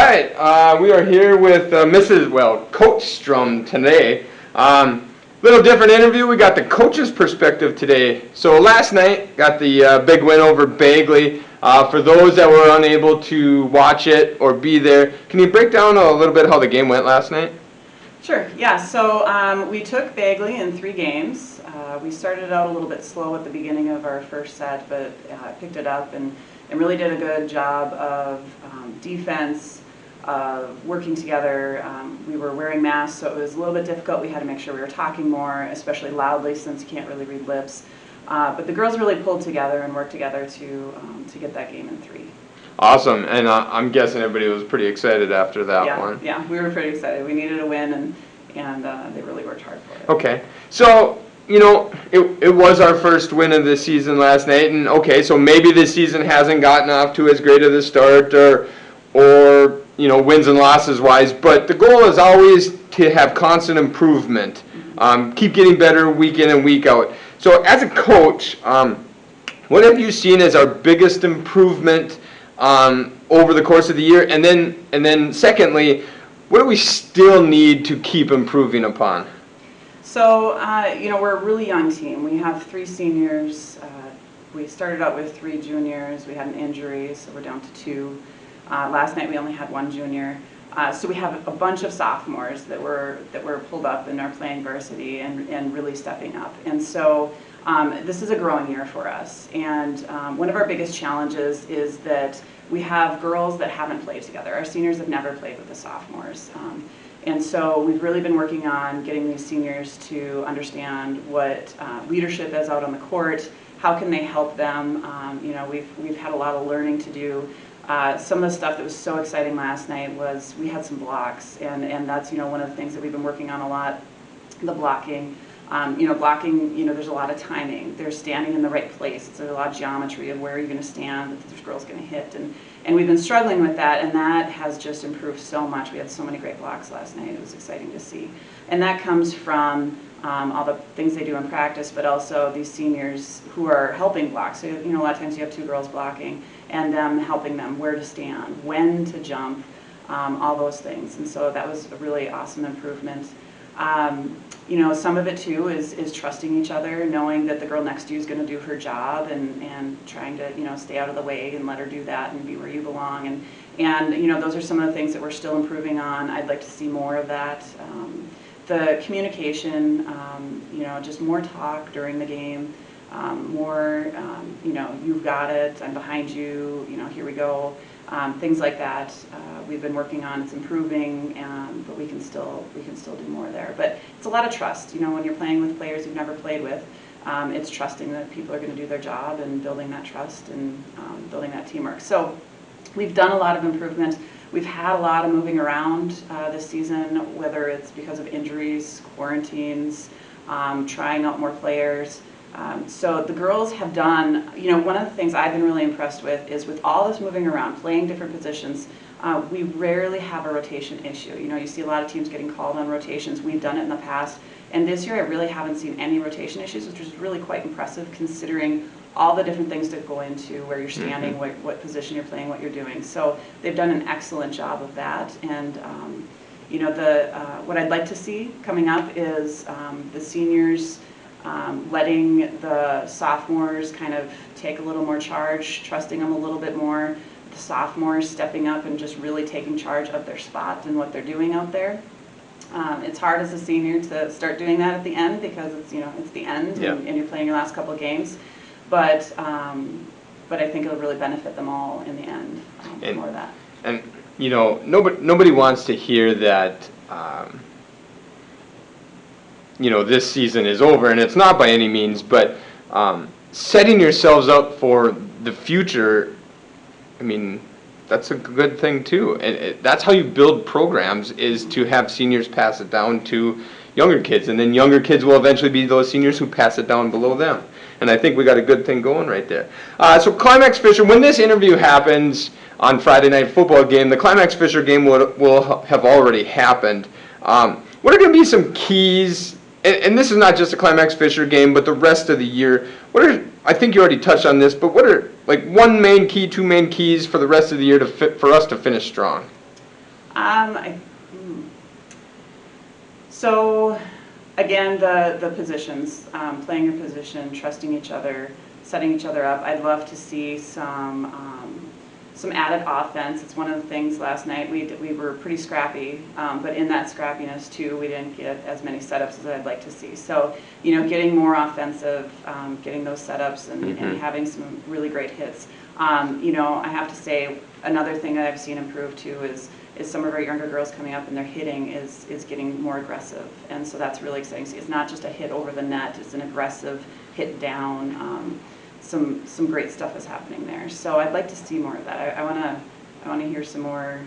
right, we are here with Coach Strom today. Little different interview. We got the coach's perspective today. So last night, got the big win over Bagley. For those that were unable to watch it or be there, can you break down a little bit how the game went last night? Sure, yeah. So we took Bagley in 3 games. We started out a little bit slow at the beginning of our first set, but picked it up and really did a good job of defense, working together. We were wearing masks, so it was a little bit difficult. We had to make sure we were talking more, especially loudly, since you can't really read lips. But the girls really pulled together and worked together to get that game in 3. Awesome, and I'm guessing everybody was pretty excited after that one. Yeah, we were pretty excited. We needed a win, and they really worked hard for it. Okay, so it was our first win of the season last night, and okay, so maybe this season hasn't gotten off to as great of a start, or wins and losses wise, but the goal is always to have constant improvement, keep getting better week in and week out. So as a coach, what have you seen as our biggest improvement over the course of the year, and then secondly, what do we still need to keep improving upon? So we're a really young team. We have 3 seniors. We started out with 3 juniors. We had an injury, so we're down to 2. Last night we only had 1 junior. So we have a bunch of sophomores that were pulled up and are playing varsity and really stepping up. And so this is a growing year for us. And one of our biggest challenges is that we have girls that haven't played together. Our seniors have never played with the sophomores. And so we've really been working on getting these seniors to understand what leadership is out on the court. How can they help them? We've had a lot of learning to do. Some of the stuff that was so exciting last night was we had some blocks, and that's one of the things that we've been working on a lot, the blocking. Blocking, there's a lot of timing. They're standing in the right place. There's a lot of geometry of where you're going to stand, that this girl's going to hit. And we've been struggling with that, and that has just improved so much. We had so many great blocks last night. It was exciting to see. And that comes from all the things they do in practice, but also these seniors who are helping block. So, a lot of times you have 2 girls blocking, and them helping them where to stand, when to jump, all those things. And so that was a really awesome improvement. Some of it too is trusting each other, knowing that the girl next to you is going to do her job, and trying to stay out of the way and let her do that and be where you belong. And those are some of the things that we're still improving on. I'd like to see more of that. The communication, just more talk during the game, more you've got it, I'm behind you, here we go. Things like that we've been working on. It's improving, but we can still do more there. But it's a lot of trust. When you're playing with players you've never played with, it's trusting that people are going to do their job and building that trust and building that teamwork. So we've done a lot of improvement. We've had a lot of moving around this season, whether it's because of injuries, quarantines, trying out more players. So the girls have done, one of the things I've been really impressed with is with all this moving around, playing different positions, we rarely have a rotation issue. You see a lot of teams getting called on rotations. We've done it in the past. And this year I really haven't seen any rotation issues, which is really quite impressive considering all the different things that go into where you're standing, what position you're playing, what you're doing. So they've done an excellent job of that. And what I'd like to see coming up is the seniors letting the sophomores kind of take a little more charge, trusting them a little bit more, the sophomores stepping up and just really taking charge of their spot and what they're doing out there. It's hard as a senior to start doing that at the end because it's the end, and you're playing your last couple of games, but I think it'll really benefit them all in the end. More of that. And nobody wants to hear that. This season is over, and it's not by any means, but setting yourselves up for the future, that's a good thing too. And that's how you build programs, is to have seniors pass it down to younger kids, and then younger kids will eventually be those seniors who pass it down below them. And I think we got a good thing going right there. So Climax Fisher, when this interview happens on Friday Night Football game, the Climax Fisher game will have already happened. What are going to be some keys? And this is not just a Climax Fisher game, but the rest of the year. I think you already touched on this, but what are 1 main key, 2 main keys for the rest of the year for us to finish strong? So, again, the positions, playing your position, trusting each other, setting each other up. I'd love to see some added offense. It's one of the things last night, we were pretty scrappy, but in that scrappiness too, we didn't get as many setups as I'd like to see. So, getting more offensive, getting those setups and having some really great hits. I have to say, another thing that I've seen improve too is some of our younger girls coming up and their hitting is getting more aggressive. And so that's really exciting to see. It's not just a hit over the net, it's an aggressive hit down. Some great stuff is happening there. So I'd like to see more of that. I want to hear some more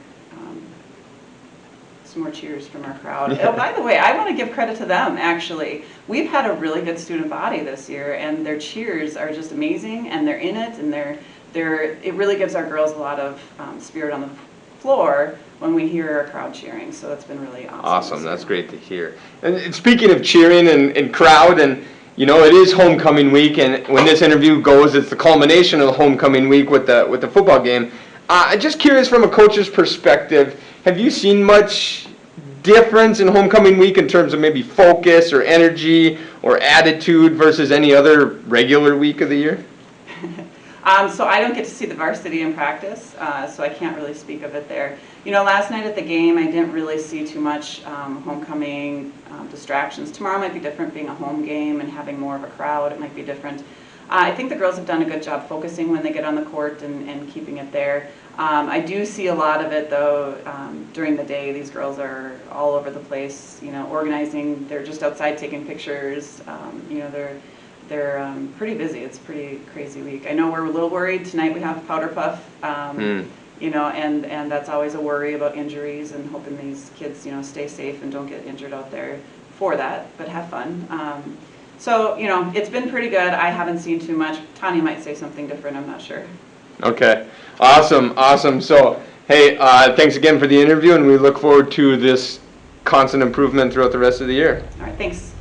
cheers from our crowd. Oh, by the way, I want to give credit to them, actually. We've had a really good student body this year, and their cheers are just amazing, and they're in it, and it really gives our girls a lot of spirit on the floor when we hear our crowd cheering. So that's been really awesome. Awesome, that's great to hear. And speaking of cheering and crowd, and it is homecoming week, and when this interview goes, it's the culmination of the homecoming week with the football game. Just curious, from a coach's perspective, have you seen much difference in homecoming week in terms of maybe focus or energy or attitude versus any other regular week of the year? So I don't get to see the varsity in practice, so I can't really speak of it there. Last night at the game, I didn't really see too much homecoming distractions. Tomorrow might be different, being a home game and having more of a crowd. It might be different. I think the girls have done a good job focusing when they get on the court and keeping it there. I do see a lot of it, though, during the day. These girls are all over the place, organizing. They're just outside taking pictures. They're pretty busy. It's a pretty crazy week. I know we're a little worried. Tonight we have powder puff, and that's always a worry about injuries and hoping these kids, stay safe and don't get injured out there for that, but have fun. So, it's been pretty good. I haven't seen too much. Tanya might say something different. I'm not sure. Okay. Awesome. So, hey, thanks again for the interview, and we look forward to this constant improvement throughout the rest of the year. All right, thanks.